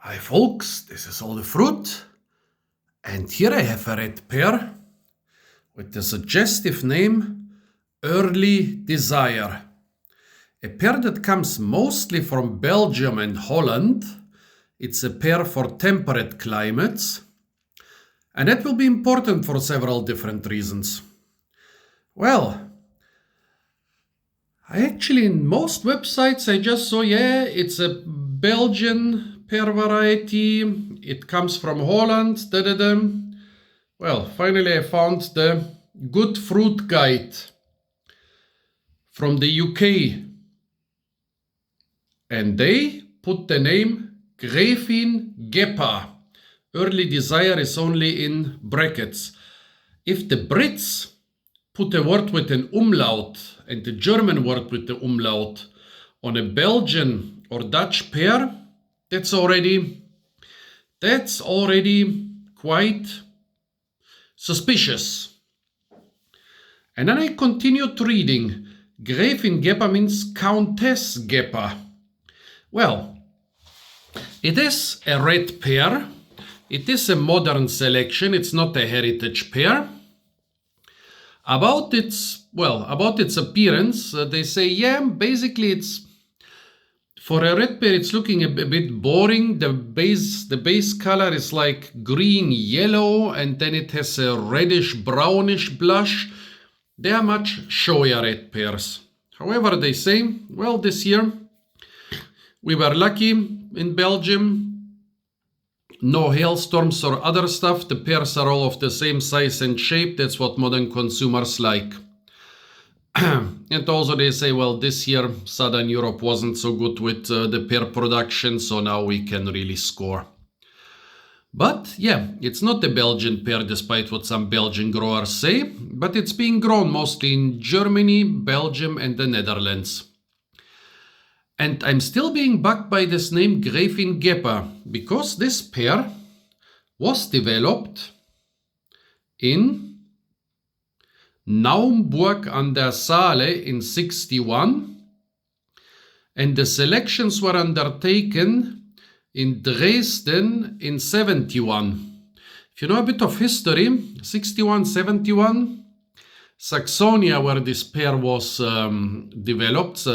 Hi folks, this is all the fruit, and here I have a red pear with the suggestive name Early Desire. A pear that comes mostly from Belgium and Holland. It's a pear for temperate climates, and that will be important for several different reasons. Well, in most websites I just saw, it's a Belgian pear variety. It comes from Holland. Well, finally I found the Good Fruit Guide from the UK. And they put the name Gräfin Gepa Early Desire is only in brackets. If the Brits put a word with an umlaut and the German word with the umlaut on a Belgian or Dutch pear, that's already quite suspicious. And then I continued reading. Gräfin Gepa means Countess Gepa. Well, it is a red pear. It is a modern selection. It's not a heritage pear. About its appearance, they say, basically it's for a red pear. It's looking a bit boring. The base color is like green yellow, and then it has a reddish brownish blush. They are much showier red pears. However, they say, well, this year we were lucky in Belgium. No hailstorms or other stuff. The pears are all of the same size and shape. That's what modern consumers like. And also they say, well, this year Southern Europe wasn't so good with the pear production, so now we can really score. But yeah, it's not a Belgian pear, despite what some Belgian growers say, but it's being grown mostly in Germany, Belgium, and the Netherlands. And I'm still being bugged by this name Gräfin Gepa, because this pear was developed in Naumburg an der Saale in 61, and the selections were undertaken in Dresden in 71. If you know a bit of history, 61, 71, Saxonia, where this pear was developed,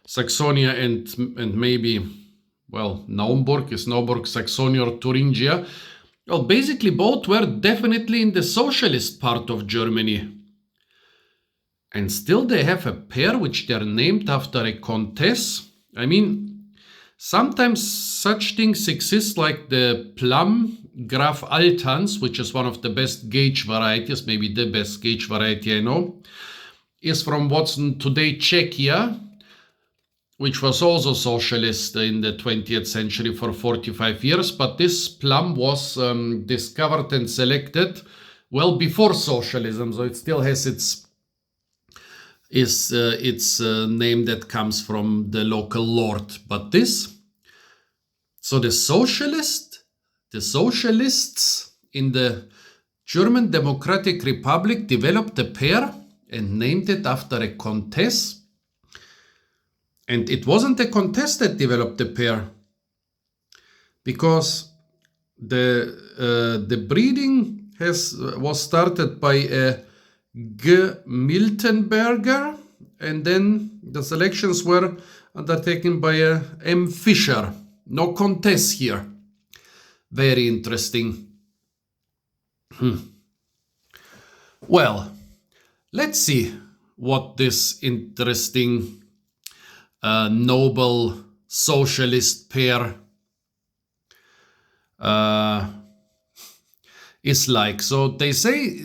Saxonia and maybe, well, Naumburg, Saxonia or Thuringia. Well, basically both were definitely in the socialist part of Germany. And still they have a pear which they're named after a countess. I mean, sometimes such things exist, like the plum Graf Altans, which is one of the best gauge varieties, maybe the best gauge variety I know, is from what's today Czechia, which was also socialist in the 20th century for 45 years. But this plum was discovered and selected well before socialism, so it still has its name that comes from the local lord. But so the socialists in the German Democratic Republic developed a pear and named it after a countess. And it wasn't a countess that developed the pear, because the breeding was started by a G. Miltenberger, and then the selections were undertaken by a M. Fischer. No countess here. Very interesting. Well, let's see what this interesting noble socialist pear is like. So they say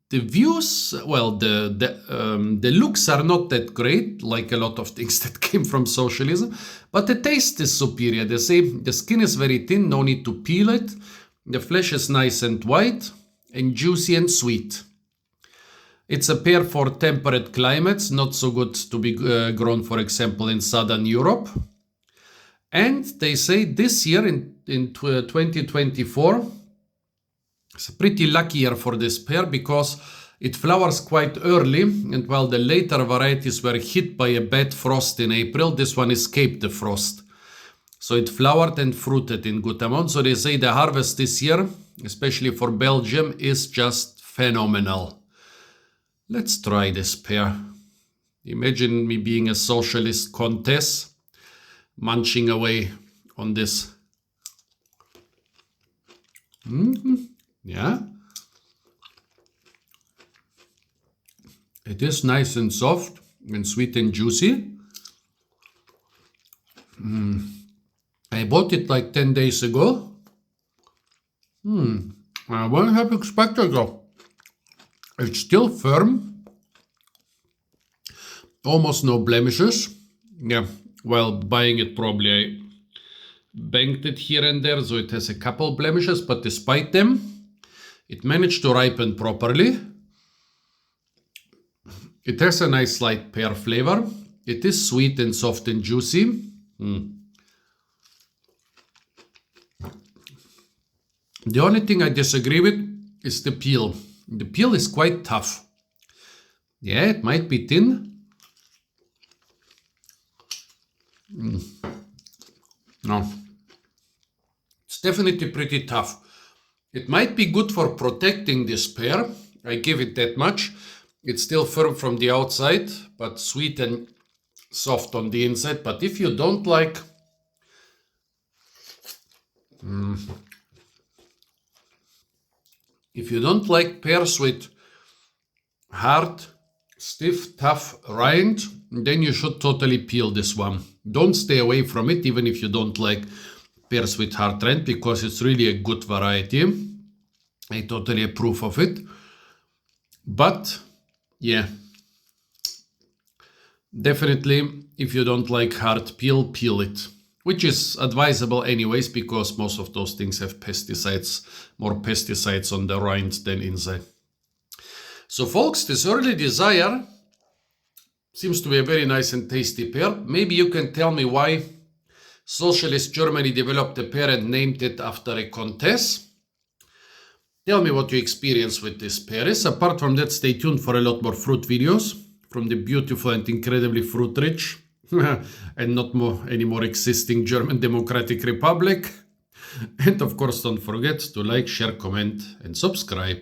the views, well, the looks are not that great, like a lot of things that came from socialism, but the taste is superior. They say the skin is very thin, no need to peel it. The flesh is nice and white and juicy and sweet. It's a pear for temperate climates, not so good to be grown, for example, in Southern Europe. And they say this year, in 2024, it's a pretty lucky year for this pear, because it flowers quite early, and while the later varieties were hit by a bad frost in April, this one escaped the frost. So it flowered and fruited in good amount. So they say the harvest this year, especially for Belgium, is just phenomenal. Let's try this pear. Imagine me being a socialist countess, munching away on this. Yeah. It is nice and soft and sweet and juicy. I bought it like 10 days ago. I wouldn't have expected though. It's still firm. Almost no blemishes. Yeah, while buying it probably I banged it here and there, so it has a couple blemishes, but despite them, it managed to ripen properly. It has a nice light pear flavor. It is sweet and soft and juicy. The only thing I disagree with is the peel. The peel is quite tough. Yeah, it might be thin. No. It's definitely pretty tough. It might be good for protecting this pear. I give it that much. It's still firm from the outside, but sweet and soft on the inside. But if you don't like pears with hard, stiff, tough rind, then you should totally peel this one. Don't stay away from it, even if you don't like pears with hard rind, because it's really a good variety. I totally approve of it. But yeah, definitely if you don't like hard peel, peel it. Which is advisable anyways, because most of those things have pesticides, more pesticides on the rind than inside. So folks, this Early Desire seems to be a very nice and tasty pear. Maybe you can tell me why Socialist Germany developed a pear and named it after a countess. Tell me what you experience with this pear is. Apart from that, stay tuned for a lot more fruit videos from the beautiful and incredibly fruit-rich and not anymore existing German Democratic Republic. And of course, don't forget to like, share, comment, and subscribe.